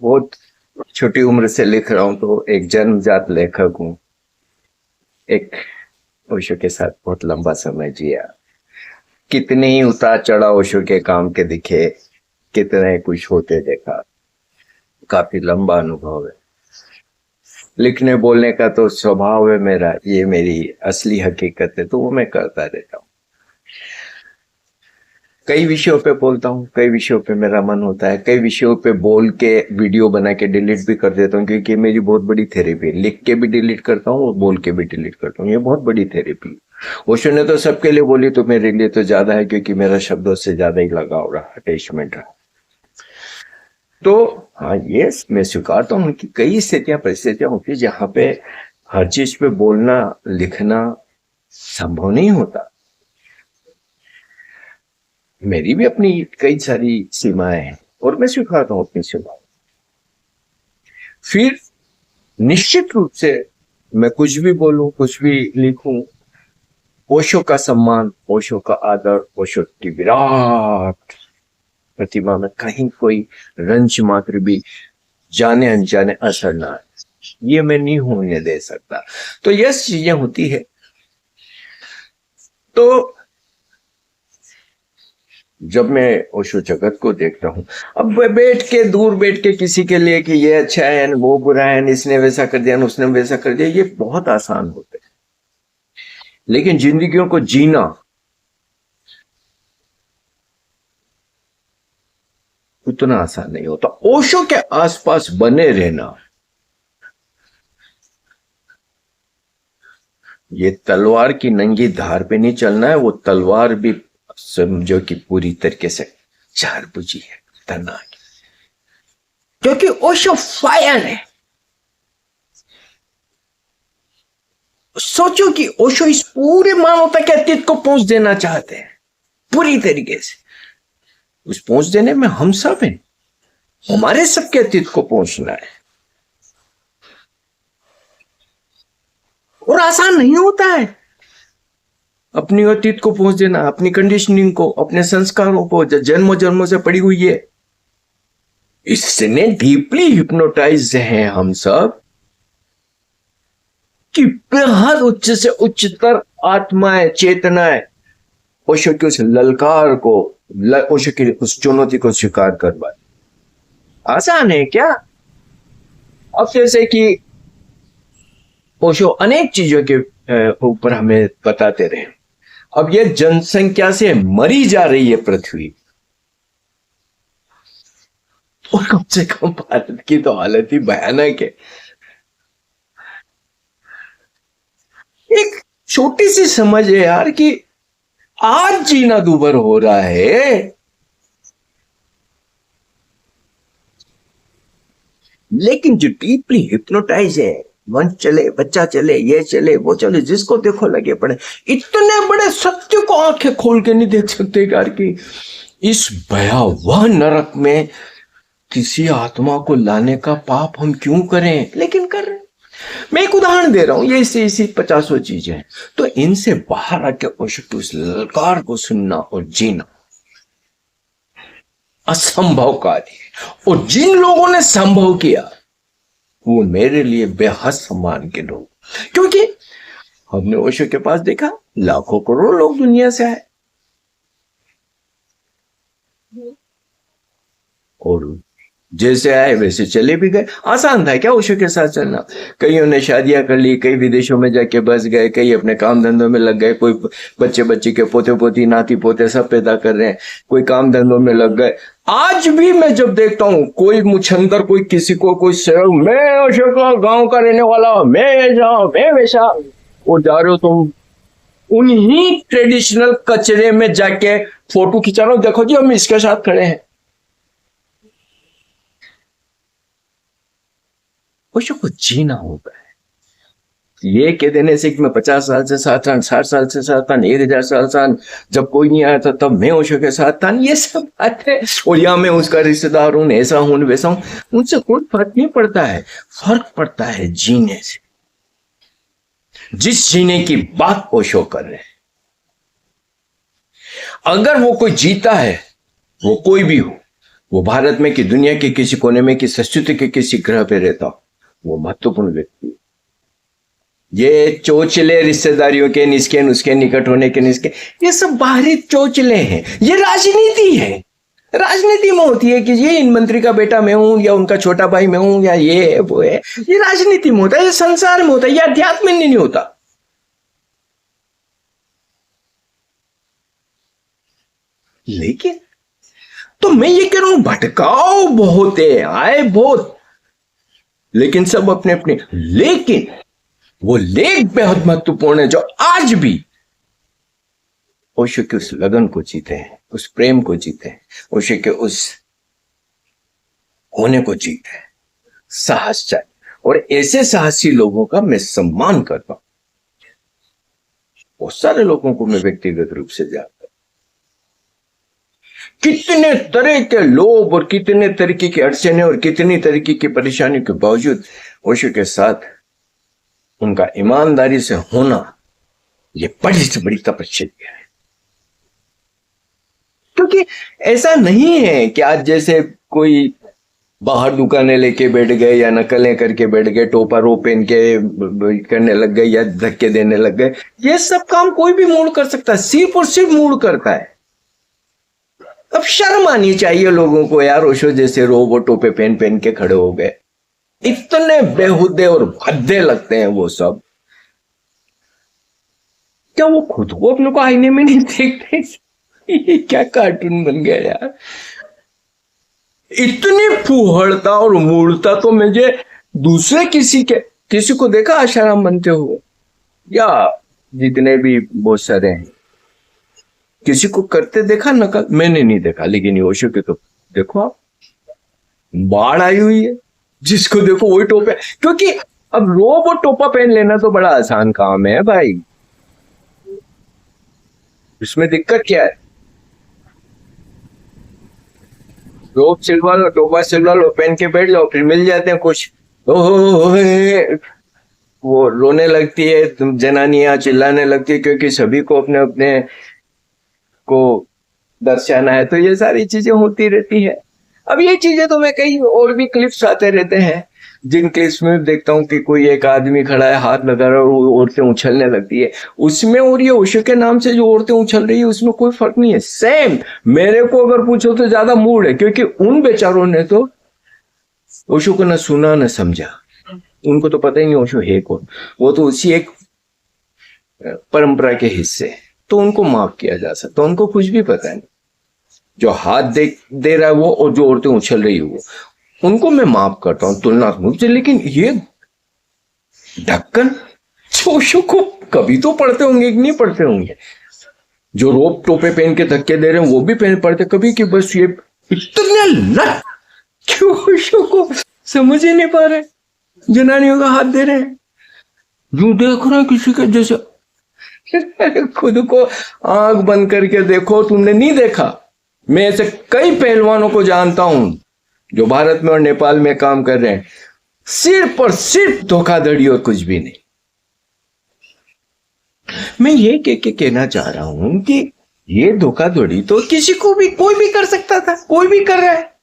बहुत छोटी उम्र से लिख रहा हूं, तो एक जन्मजात लेखक हूं। एक ओशो के साथ बहुत लंबा समय जिया। कितने ही उतार चढ़ाव ओशो के काम के दिखे, कितने कुछ होते देखा। काफी लंबा अनुभव है। लिखने बोलने का तो स्वभाव है मेरा, ये मेरी असली हकीकत है, तो वो मैं करता रहता हूँ। कई विषयों पे बोलता हूँ, कई विषयों पे मेरा मन होता है, कई विषयों पे बोल के वीडियो बना के डिलीट भी कर देता हूँ, क्योंकि मेरी बहुत बड़ी थेरेपी है। लिख के भी डिलीट करता हूँ और बोल के भी डिलीट करता हूँ, ये बहुत बड़ी थेरेपी। ओशो ने तो सबके लिए बोली, तो मेरे लिए तो ज्यादा है, क्योंकि मेरा शब्दों से ज्यादा ही लगाव रहा, अटैचमेंट रहा। तो हाँ, ये मैं स्वीकारता हूँ कि कई स्थितियां परिस्थितियां होती है जहां पे हर चीज पे बोलना लिखना संभव नहीं होता। मेरी भी अपनी कई सारी सीमाएं हैं और मैं स्वीकारता हूं अपनी सीमाएं। फिर निश्चित रूप से मैं कुछ भी बोलूं, कुछ भी लिखूं, ओशो का सम्मान, ओशो का आदर, ओशो की विराट प्रतिमा में कहीं कोई रंच मात्र भी जाने अनजाने असर ना आए, ये मैं नहीं होने दे सकता। तो ये चीजें होती है। तो जब मैं ओशो जगत को देखता हूं, अब बैठ के दूर बैठ के किसी के लिए कि ये अच्छा है वो बुरा है, इसने वैसा कर दिया उसने वैसा कर दिया, ये बहुत आसान होते हैं। लेकिन जिंदगियों को जीना उतना आसान नहीं होता। ओशो के आसपास बने रहना, ये तलवार की नंगी धार पे नहीं चलना है, वो तलवार भी समझो कि पूरी तरीके से चार बुझी है, खतरनाक। क्योंकि ओशो फायर है। सोचो कि ओशो इस पूरे मानवता के अस्तित्व को पहुंच देना चाहते हैं पूरी तरीके से। उस पहुंच देने में हम सब हैं, हमारे सबके अस्तित्व को पहुंचना है, और आसान नहीं होता है। अपनी अतीत को पहुंच देना, अपनी कंडीशनिंग को, अपने संस्कारों को जो जन्मों जन्मों से पड़ी हुई है, इसने डीपली हिप्नोटाइज हैं हम सब कि बेहद उच्च से उच्चतर आत्माएं, चेतनाएं ओशो की उस ललकार को, ओशो की उस चुनौती को स्वीकार कर पाए। आसान है क्या? अब जैसे कि ओशो अनेक चीजों के ऊपर हमें बताते रहे। अब ये जनसंख्या से मरी जा रही है पृथ्वी, और कम से कम भारत की तो हालत ही भयानक है। एक छोटी सी समझ है यार कि आज जीना दूभर हो रहा है, लेकिन जो डीपली हिप्नोटाइज है, मन चले, बच्चा चले, ये चले, वो चले, जिसको देखो लगे पड़े। इतने बड़े सत्य को आंखें खोल के नहीं देख सकते यार कि इस भयावह नरक में किसी आत्मा को लाने का पाप हम क्यों करें, लेकिन कर रहे हैं। मैं एक उदाहरण दे रहा हूं, ये इसी 50 चीजें हैं। तो इनसे बाहर आके ओशो उस ललकार को सुनना और जीना असंभव कार्य है। और जिन लोगों ने संभव किया वो मेरे लिए बेहद सम्मान के लोग, क्योंकि हमने ओशो के पास देखा लाखों करोड़ लोग दुनिया से आए, और जैसे आए वैसे चले भी गए। आसान था क्या ओशो के साथ चलना? कईयों ने शादियां कर ली, कई विदेशों में जाके बस गए, कई अपने काम धंधों में लग गए, कोई बच्चे बच्चे के पोते पोती नाती पोते सब पैदा कर रहे हैं, कोई काम धंधों में लग गए। आज भी मैं जब देखता हूं कोई मुछंदर, कोई किसी को, कोई मैं ओशो का गांव का रहने वाला, मैं ऐसा मैं वैसा, और जा रहे हो तुम उन्हीं ट्रेडिशनल कचरे में जाके फोटो खिंचा रहे हो, देखो जी हम इसके साथ खड़े हैं। ओशो को जीना होता है। ये कह देने से कि मैं 50 साल से साथ था, 60 साल से साथ था, 1000 साल साथ, जब कोई नहीं आया था तब मैं ओशो के साथ था, ये सब बात है। और या मैं उसका रिश्तेदार हूं, ऐसा हूं वैसा हूं, उनसे कोई फर्क नहीं पड़ता है। फर्क पड़ता है जीने से। जिस जीने की बात ओशो कर रहे हैं, अगर वो कोई जीता है, वो कोई भी हो, वो भारत में कि दुनिया के किसी कोने में कि संस्कृति के किसी ग्रह पे रहता हो, वो महत्वपूर्ण व्यक्ति है। ये चोचले रिश्तेदारियों के निस्के नुस्खे निकट होने के निस्के, ये सब बाहरी चोचले हैं। ये राजनीति है। राजनीति में होती है कि ये इन मंत्री का बेटा मैं हूं या उनका छोटा भाई मैं हूं या ये वो है। ये राजनीति में होता है, ये संसार में होता है, ये अध्यात्म में नहीं होता। लेकिन तो मैं ये कह रहा हूं, भटकाव बहुत है, आए बहुत, लेकिन सब अपने अपने। लेकिन वो लेख बेहद महत्वपूर्ण है जो आज भी ओशो के उस लगन को जीते हैं, उस प्रेम को जीते हैं, ओशो के उस होने को जीते हैं। साहस चाहिए, और ऐसे साहसी लोगों का मैं सम्मान करता हूं। बहुत सारे लोगों को मैं व्यक्तिगत रूप से जानता हूं, कितने तरह के लोभ और कितने तरीके की अड़चने और कितनी तरीके की परेशानियों के बावजूद ओशो के साथ उनका ईमानदारी से होना, यह बड़ी से बड़ी तपस्या है। क्योंकि ऐसा नहीं है कि आज जैसे कोई बाहर दुकानें लेके बैठ गए या नकलें करके बैठ गए, टोपा रो पहन के करने लग गए या धक्के देने लग गए। ये सब काम कोई भी मूड कर सकता है, सिर्फ और सिर्फ मूड करता है। अब शर्म आनी चाहिए लोगों को यार, ओशो जैसे रोब और टोपे पहन पहन के खड़े हो गए। इतने बेहुदे और भद्दे लगते हैं वो सब। क्या वो खुद को अपने को आईने में नहीं देखते? ये क्या कार्टून बन गया यार। इतनी फूहड़ता और मूर्ता तो मुझे दूसरे किसी को देखा आशाराम बनते हो, या जितने भी बहुत सारे हैं, किसी को करते देखा नकल? मैंने नहीं देखा। लेकिन ओशो के तो देखो आप, बाढ़ आई हुई है, जिसको देखो वही टोपे। क्योंकि अब रोब और टोपा पहन लेना तो बड़ा आसान काम है भाई, इसमें दिक्कत क्या है? रोब सिलवा लो, टोपा सिलवा लो, पहन के बैठ जाओ, फिर मिल जाते हैं कुछ। वो रोने लगती है, तुम जनानियां चिल्लाने लगती है, क्योंकि सभी को अपने अपने को दर्शाना है। तो ये सारी चीजें होती रहती है। अब ये चीजें तो मैं कई और भी क्लिप्स आते रहते हैं, जिन क्लिप्स में देखता हूँ कि कोई एक आदमी खड़ा है, हाथ लगा रहा है और औरतें उछलने लगती है उसमें, और ये ओशो के नाम से जो औरतें उछल रही है उसमें कोई फर्क नहीं है। सेम मेरे को अगर पूछो तो ज्यादा मूड है, क्योंकि उन बेचारों ने तो ओशो को ना सुना ना समझा, उनको तो पता ही नहीं ओशो है कौन। वो तो उसी एक परंपरा के हिस्से, तो उनको माफ किया जा सकता, उनको कुछ भी पता नहीं। जो हाथ दे रहा है वो, और जो औरतें उछल रही है वो, उनको मैं माफ करता हूं तुलनात्मक से। लेकिन ये ढक्कन ओशो को कभी तो पढ़ते होंगे कि नहीं पढ़ते होंगे? जो रोब टोपे पहन के धक्के दे रहे हैं वो भी पहन पढ़ते कभी, कि बस ये इतने लट क्यों ओशो को समझ ही नहीं पा रहे, जनानियों का हाथ दे रहे हैं, यूं देख रहे हैं किसी के जैसे। खुद को आंख बंद करके देखो, तुमने नहीं देखा? मैं ऐसे कई पहलवानों को जानता हूं जो भारत में और नेपाल में काम कर रहे हैं, सिर्फ और सिर्फ धोखाधड़ी और कुछ भी नहीं। मैं ये कहना चाह रहा हूं कि ये धोखाधड़ी तो किसी को भी, कोई भी कर सकता था, कोई भी कर रहा है।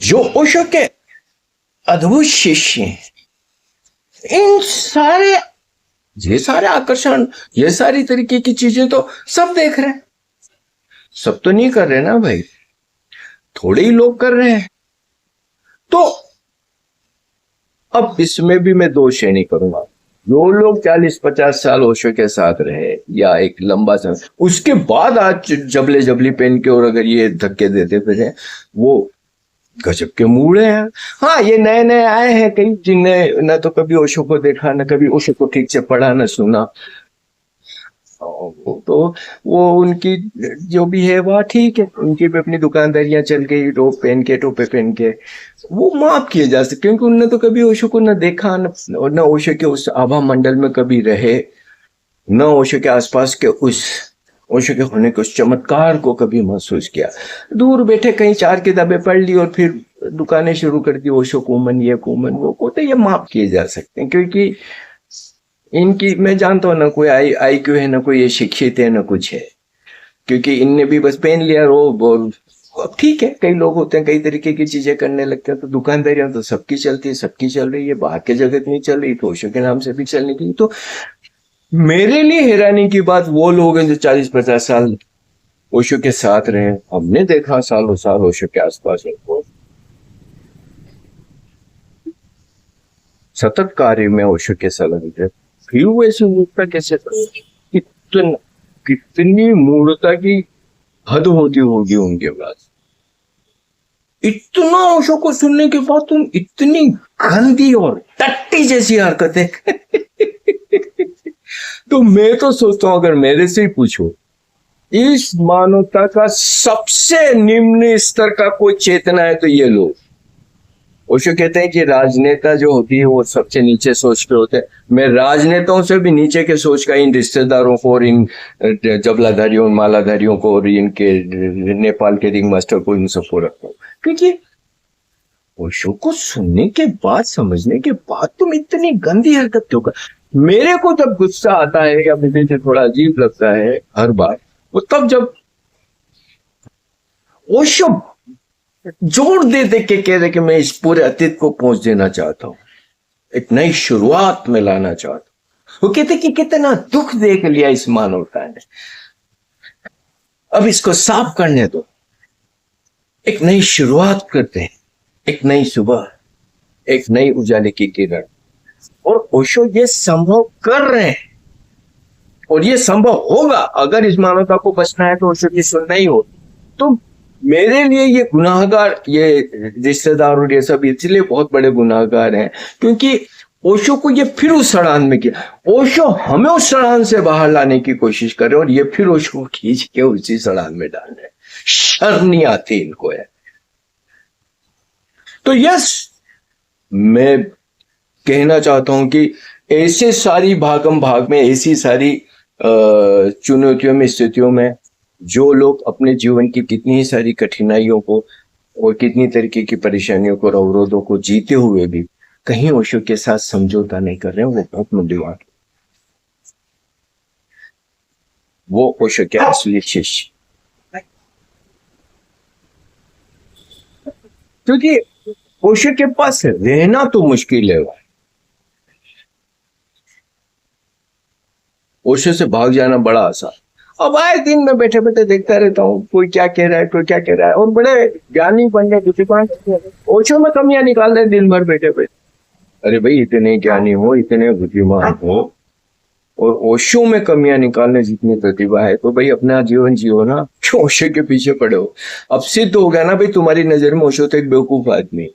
जो ओशो के अद्भुत शिष्य हैं, इन सारे ये सारे आकर्षण, ये सारी तरीके की चीजें तो सब देख रहे हैं। सब तो नहीं कर रहे ना भाई, थोड़े ही लोग कर रहे हैं। तो अब इसमें भी मैं दो श्रेणी करूंगा। जो लोग 40-50 साल ओशो के साथ रहे या एक लंबा समय, उसके बाद आज जबले जबली पहन के और अगर ये धक्के देते फिरे, वो गजब के मूड है। हाँ, ये नए नए आए हैं कई, जिनने ना तो कभी ओशो को देखा, ना कभी ओशो को ठीक से पढ़ा ना सुना, तो वो उनकी जो भी है वह ठीक है, उनकी भी अपनी दुकानदारियां चल गई, रोब पहन के टोपे पहन के, वो माफ किए जा सकते, क्योंकि उनने तो कभी ओशो को न देखा, न ओशो के उस आभा मंडल में कभी रहे, न ओशो के आसपास के उस ओशो के होने के उस चमत्कार को कभी महसूस किया। दूर बैठे कहीं 4 किताबें पढ़ ली और फिर दुकानें शुरू कर दी, ओशो कुमन ये कुमन वो को, तो ये माफ किए जा सकते हैं, क्योंकि इनकी मैं जानता हूं ना कोई IQ है, ना कोई ये शिक्षित है, ना कुछ है, क्योंकि इनने भी बस पहन लिया रोब और अब ठीक है, कई लोग होते हैं कई तरीके की चीजें करने लगते हैं, तो दुकानदारियां तो सबकी चलती है, सबकी चल रही है, बाहर के जगत नहीं चल रही तो ओशो के नाम से भी चलने की। तो मेरे लिए हैरानी की बात वो लोग हैं जो 40-50 साल ओशो के साथ रहे। हमने देखा सालों साल ओशो के आसपास उनको सतत कार्य में ओशो के संलग्न है, फिर वो ऐसी मूर्खता कैसे कितन, कितनी मूर्खता की हद होती होगी उनके पास। इतना ओशो को सुनने के बाद तुम इतनी गंदी और टट्टी जैसी हरकतें तो मैं तो सोचता हूं, अगर मेरे से ही पूछो, इस मानवता का सबसे निम्न स्तर का कोई चेतना है तो ये लोग। ओशो कहते हैं कि राजनेता जो होती है वो सबसे नीचे सोच पे होते हैं। मैं राजनेताओं से भी नीचे के सोच का इन रिश्तेदारों को और इन जबलाधारियों मालाधारियों को और इनके नेपाल के रिंग मास्टर को, इन सबको रखता हूँ। क्योंकि ओशो को सुनने के बाद, समझने के बाद तुम इतनी गंदी हरकत क्यों कर। मेरे को जब गुस्सा आता है या मुझे थोड़ा अजीब लगता है हर बार, वो तब जब ओशो जोर दे दे के कह रहे कि मैं इस पूरे अतीत को पहुंच देना चाहता हूं, एक नई शुरुआत में लाना चाहता हूं। वो कहते कि कितना दुख देख लिया इस मानवता ने, अब इसको साफ करने दो, एक नई शुरुआत करते हैं, एक नई सुबह, एक नई उजाले की किरण। और ओशो ये संभव कर रहे हैं, और ये संभव होगा अगर इस मानवता को बचना है तो ओशो की सुनना ही हो। तो मेरे लिए ये गुनाहगार, ये रिश्तेदार और ये सब इसलिए बहुत बड़े गुनाहगार हैं क्योंकि ओशो को ये फिर उस सड़ान में किया। ओशो हमें उस सड़ान से बाहर लाने की कोशिश कर रहे हैं और ये फिर ओशो को खींच के उसी सड़ान में डाल रहे हैं। शर्म नहीं आती इनको है। तो यस, मैं कहना चाहता हूं कि ऐसे सारी भागम भाग में, ऐसी सारी चुनौतियों में, स्थितियों में जो लोग अपने जीवन की कितनी सारी कठिनाइयों को और कितनी तरीके की परेशानियों को और अवरोधों को जीते हुए भी कहीं ओशो के साथ समझौता नहीं कर रहे हैं, वो बहुत मूल्यवान, वो ओशो के असली शिष्य। क्योंकि ओशो के पास रहना तो मुश्किल है, ओशो से भाग जाना बड़ा आसान। अब आए दिन में बैठे बैठे देखता रहता हूँ कोई क्या कह रहा है, कोई क्या कह रहा है, और बड़े ज्ञानी पंडित बुद्धिमान ओशो में कमियां निकाल रहे दिन भर बैठे बैठे। अरे भाई, इतने ज्ञानी हो, इतने बुद्धिमान हो और ओशो में कमियां निकालने जितनी प्रतिभा है तो भाई अपना जीवन जियो ना, क्यों ओशो के पीछे पड़े हो। अब सिद्ध हो गया ना भाई, तुम्हारी नजर में ओशो तो एक बेवकूफ आदमी,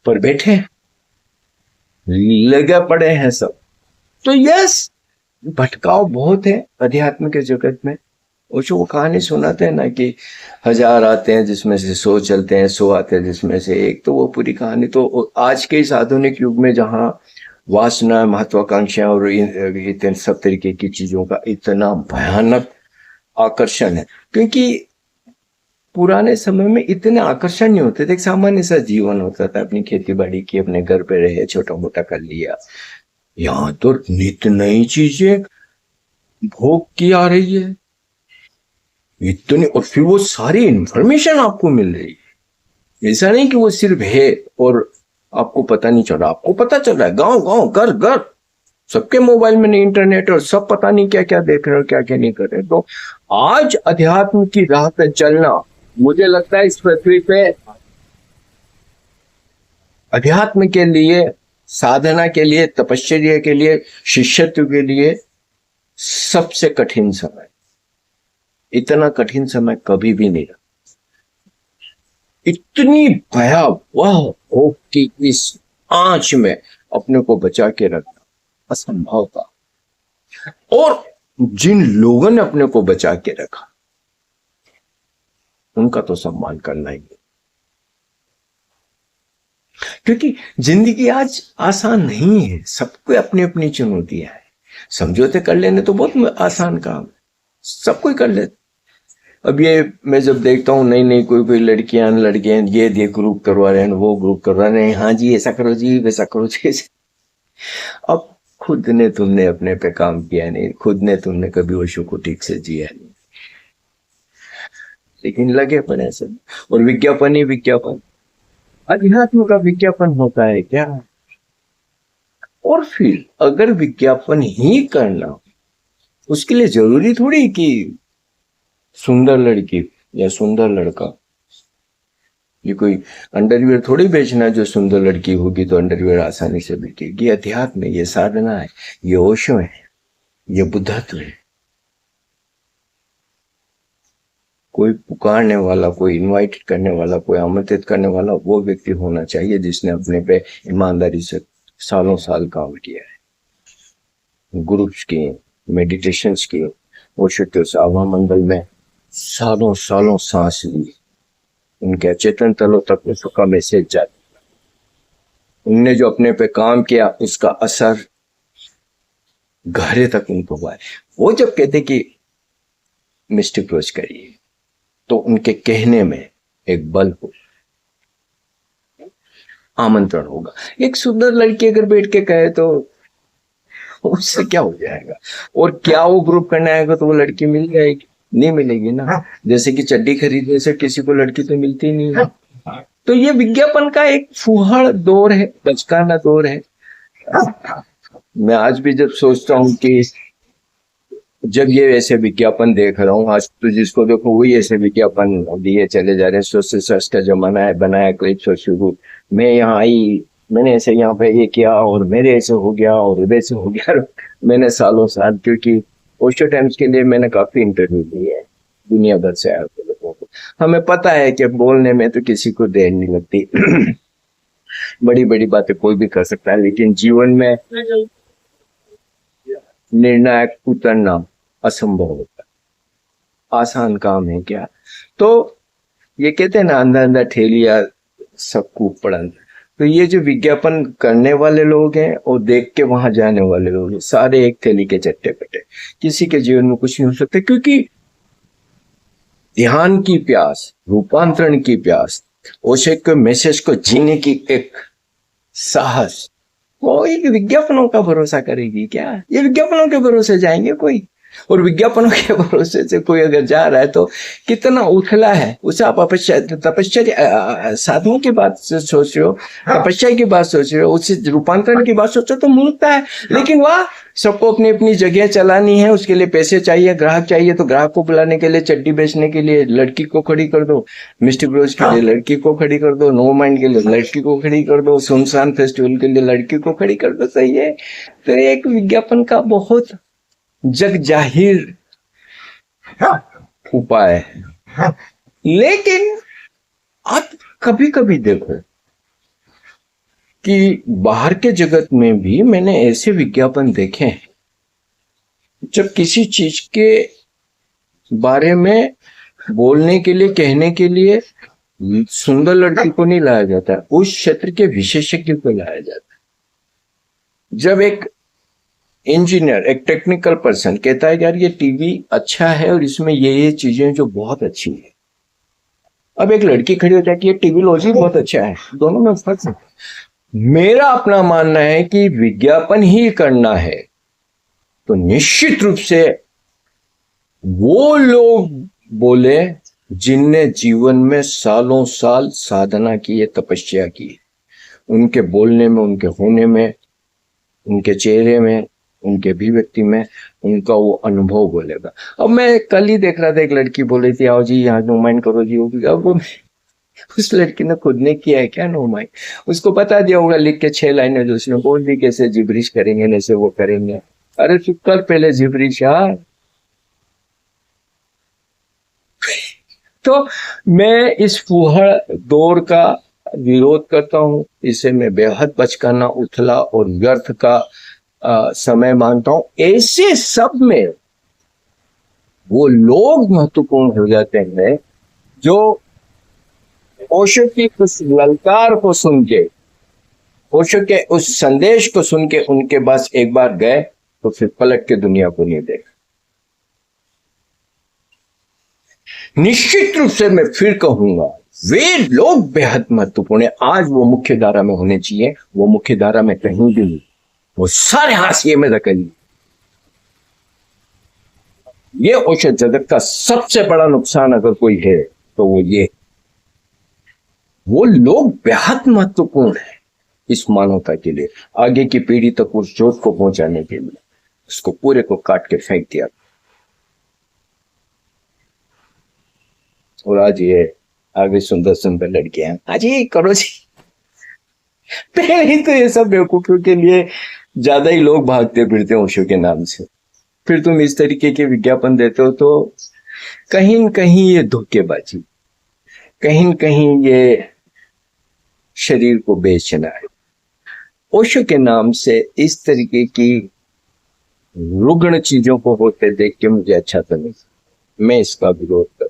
पर बैठे लगे पड़े हैं सब। तो यस, भटकाव बहुत है अध्यात्म के जगत में। ओशो वो कहानी सुनाते हैं ना कि 1000 आते हैं जिसमें से 100 चलते हैं, 100 आते हैं जिसमें से एक। तो वो पूरी कहानी तो आज के इस आधुनिक युग में जहाँ वासना, महत्वाकांक्षा और इतने सब तरीके की चीजों का इतना भयानक आकर्षण है, क्योंकि पुराने समय में इतने आकर्षण नहीं होते थे। एक सामान्य सा जीवन होता था, अपनी खेती बाड़ी की, अपने घर पे रहे, छोटा मोटा कर लिया। यहाँ तो नित नई चीजें भोग की आ रही है इतनी, और फिर वो सारी इंफॉर्मेशन आपको मिल रही है। ऐसा नहीं कि वो सिर्फ है और आपको पता नहीं चल रहा, आपको पता चल रहा है। गांव गांव, घर घर, सबके मोबाइल में इंटरनेट, और सब पता नहीं क्या क्या देख रहे हो, क्या क्या नहीं कर रहे। तो आज अध्यात्म की राह पे चलना, मुझे लगता है इस पृथ्वी पे अध्यात्म के लिए, साधना के लिए, तपश्चर्या के लिए, शिष्यत्व के लिए सबसे कठिन समय। इतना कठिन समय कभी भी नहीं रहा। इतनी भयावह भोग की इस आंच में अपने को बचा के रखना असंभव था, और जिन लोगों ने अपने को बचा के रखा उनका तो सम्मान करना ही, क्योंकि जिंदगी आज आसान नहीं है। सबको अपनी अपनी चुनौतियां है। समझौते कर लेने तो बहुत आसान काम है, सब कोई कर लेते। अब ये मैं जब देखता हूँ नई नई कोई लड़कियां ये ग्रुप करवा रहे हैं, वो ग्रुप करवा रहे हैं, हाँ जी ऐसा करो जी, वैसा करो जी। अब खुद ने तुमने अपने पे काम किया नहीं, खुद ने तुमने कभी ओशो को ठीक से जिया नहीं। लेकिन लगे पड़े सब, और विज्ञापन ही विज्ञापन। अध्यात्म का विज्ञापन होता है क्या? और फिर अगर विज्ञापन ही करना, उसके लिए जरूरी थोड़ी कि सुंदर लड़की या सुंदर लड़का, ये कोई अंडरवियर थोड़ी बेचना जो सुंदर लड़की होगी तो अंडरवियर आसानी से बिकेगी। ये अध्यात्म है, ये साधना है, ये ओशो है, ये बुद्धत्व है। कोई पुकारने वाला, कोई इनवाइट करने वाला, कोई आमंत्रित करने वाला वो व्यक्ति होना चाहिए जिसने अपने पे ईमानदारी से सालों साल काम किया है, ग्रुप्स किए, मेडिटेशंस किए, ओशो के उस आभा मंडल में सालों सालों सांस ली, उनके अचेतन तलों तक उसका मैसेज जाता, उनने जो अपने पे काम किया उसका असर गहरे तक उनको हुआ है। वो जब कहते कि मिस्टिक रोज करिए तो उनके कहने में एक बल हो, आमंत्रण होगा। एक सुंदर लड़की अगर बैठ के कहे तो उससे क्या हो जाएगा? और क्या वो ग्रुप करने आएगा तो वो लड़की मिल जाएगी? नहीं मिलेगी ना। जैसे कि चड्डी खरीदने से किसी को लड़की तो मिलती नहीं है। तो ये विज्ञापन का एक फूहड़ दौर है, बचकाना दौर है। मैं आज भी जब सोचता हूँ कि जब ये ऐसे विज्ञापन देख रहा हूँ, आज तो जिसको देखो वही ऐसे विज्ञापन दिए चले जा रहे हैं। सोशल सर्च का जमाना है, बनाया क्लिप्स और शुरू, मैं यहाँ आई, मैंने ऐसे यहाँ पे ये किया और मेरे ऐसे हो गया और वैसे हो गया। मैंने सालों साल, क्योंकि ओशो टाइम्स के लिए मैंने काफी इंटरव्यू दिए हैं दुनिया भर से आए लोगों को। हमें पता है कि बोलने में तो किसी को देर नहीं लगती। बड़ी बड़ी बातें कोई भी कर सकता है, लेकिन जीवन में निर्णायक उतरना असंभव होता है। आसान काम है क्या? तो ये कहते हैं ना, अंधा अंधा ठेलिया सब कूप पड़न। तो ये जो विज्ञापन करने वाले लोग हैं और देख के वहां जाने वाले लोग हैं, सारे एक थैली के चट्टे पट्टे। किसी के जीवन में कुछ नहीं हो सकता, क्योंकि ध्यान की प्यास, रूपांतरण की प्यास, ओशो के मैसेज को जीने की एक साहस, वो एक विज्ञापनों का भरोसा करेगी क्या? ये विज्ञापनों के भरोसे जाएंगे कोई? और विज्ञापनों के भरोसे से कोई अगर जा रहा है तो कितना उथला है। उसे आप तपस्या साधुओं की बात सोच रहे हो, तपस्या की बात सोच रहे हो, उससे रूपांतरण की बात सोचो तो मूर्खता है। लेकिन वह सबको अपनी अपनी जगह चलानी है, उसके लिए पैसे चाहिए, ग्राहक चाहिए, तो ग्राहक को बुलाने के लिए, चड्डी बेचने के लिए लड़की को खड़ी कर दो, मिस्टिक रोज के लिए लड़की को खड़ी कर दो, नो माइंड के लिए लड़की को खड़ी कर दो, सुनसान फेस्टिवल के लिए लड़की को खड़ी कर दो। सही है। तो एक विज्ञापन का बहुत जग जाहिर उपाय है। लेकिन आप कभी कभी देखो कि बाहर के जगत में भी मैंने ऐसे विज्ञापन देखे हैं, जब किसी चीज के बारे में बोलने के लिए, कहने के लिए सुंदर लड़की को नहीं लाया जाता, उस क्षेत्र के विशेषज्ञ को लाया जाता है। जब एक इंजीनियर, एक टेक्निकल पर्सन कहता है यार ये टीवी अच्छा है और इसमें ये चीजें जो बहुत अच्छी है, अब एक लड़की खड़ी हो जाती है टीवी लॉजी बहुत अच्छा है, दोनों में फर्क है। मेरा अपना मानना है कि विज्ञापन ही करना है तो निश्चित रूप से वो लोग बोले जिनने जीवन में सालों साल साधना की है, तपस्या की है। उनके बोलने में, उनके होने में, उनके चेहरे में, उनके अभिव्यक्ति में उनका वो अनुभव बोलेगा। अब मैं कल ही देख रहा था, एक लड़की बोल रही थी आओ जी यहाँ नो माइंड करो जी। अब वो उस लड़की ने खुद ने किया है क्या नो माइंड? उसको बता दिया होगा लिख के 6 लाइनें जो उसने बोल दी, कैसे जिब्रिश करेंगे, कैसे वो करेंगे। अरे चुप कर पहले जिब्रिश यार। तो मैं इस फूहड़ दौर का विरोध करता हूं, इसे मैं बेहद बचकाना, उथला और व्यर्थ का समय मानता हूं। ऐसे सब में वो लोग महत्वपूर्ण हो जाते हैं जो ओशो की उस ललकार को सुन के, ओशो के उस संदेश को सुन के उनके पास एक बार गए तो फिर पलट के दुनिया को नहीं देखा। निश्चित रूप से मैं फिर कहूंगा वे लोग बेहद महत्वपूर्ण है। आज वो मुख्य धारा में होने चाहिए, वो मुख्य धारा में कहीं भी नहीं, वो सारे हाशिए में धकेलिए। ये ओशो जगत का सबसे बड़ा नुकसान अगर कोई है तो वो लोग बेहद महत्वपूर्ण है इस मानवता के लिए, आगे की पीढ़ी तक उस जोत को पहुंचाने के लिए। उसको पूरे को काट के फेंक दिया, और आज ये आगे सुंदर सुंदर लड़कियां, आज ये करो जी। पहले तो ये सब बेवकूफियों के लिए ज्यादा ही लोग भागते फिरते हैं ओशो के नाम से। फिर तुम इस तरीके के विज्ञापन देते हो तो कहीं न कहीं ये धोखेबाजी, कहीं न कहीं ये शरीर को बेचना है। ओशो के नाम से इस तरीके की रुग्ण चीजों को होते देख के मुझे अच्छा तो नहीं, मैं इसका विरोध कर,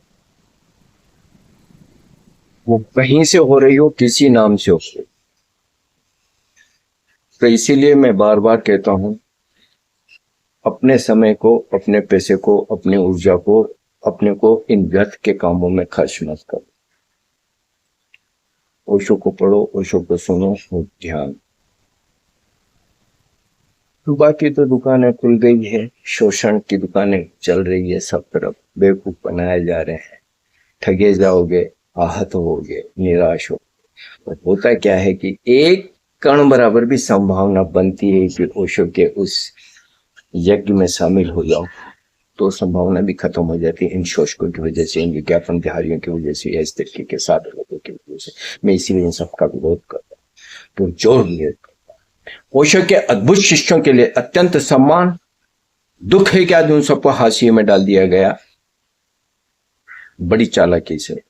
वो कहीं से हो रही हो, किसी नाम से हो। तो इसीलिए मैं बार बार कहता हूं, अपने समय को, अपने पैसे को, अपनी ऊर्जा को, अपने को इन व्यर्थ के कामों में खर्च मत करो। ओशो को पढ़ो, ओशो को सुनो और ध्यान। बाकी तो दुकानें खुल गई है, शोषण की दुकानें चल रही है, सब तरफ बेवकूफ बनाए जा रहे हैं, ठगे जाओगे, आहत होगे, निराश हो। और होता क्या है कि एक कण बराबर भी संभावना बनती है कि ओशो के उस यज्ञ में शामिल हो जाओ, तो संभावना भी खत्म हो जाती है इन शोषकों की वजह से, इन विज्ञापनधारियों की वजह से, या इस तरीके के साधनों की वजह से। मैं इसीलिए इन सबका विरोध करता हूँ, तो जोर दिए। ओशो के अद्भुत शिष्यों के लिए अत्यंत सम्मान, दुख है कि आज उन सबको हाशिए में डाल दिया गया, बड़ी चालाकी से।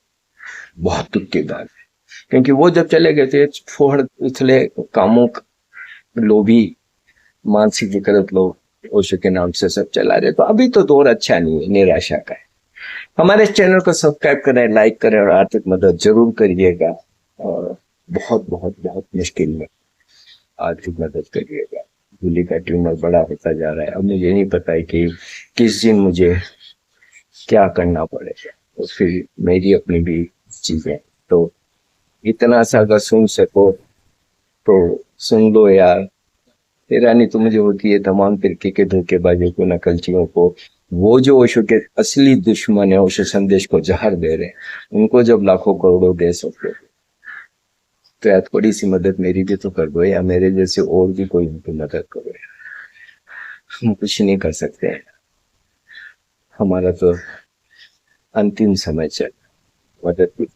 बहुत दुख की बात है, क्योंकि वो जब चले गए थे, फोहड़ उथले कामुक लोभी मानसिक विकृत लोग ओशो के नाम से सब चला रहे। तो अभी तो दौर अच्छा नहीं है, निराशा का है। हमारे चैनल को सब्सक्राइब करें, लाइक करें और आर्थिक मदद जरूर करिएगा। और बहुत बहुत बहुत मुश्किल में आर्थिक मदद करिएगा। जूली का ट्यूमर बड़ा होता जा रहा है, अब मुझे नहीं पता है कि किस दिन मुझे क्या करना पड़ेगा, और फिर मेरी अपनी भी चीजें। तो इतना सा अगर सुन सको तो सुन लो यार। हैरानी तो मुझे होती है तमाम तरीके के धोखेबाजों को, नकलचियों को। वो जो ओशो के असली दुश्मन है, ओशो संदेश को जहर दे रहे हैं, उनको जब लाखों करोड़ों दे सकते, तो यार थोड़ी सी मदद मेरी भी तो कर दो, या मेरे जैसे और भी कोई उनकी मदद करो। हम कुछ नहीं कर सकते हैं, हमारा तो अंतिम समय चल, मदद भी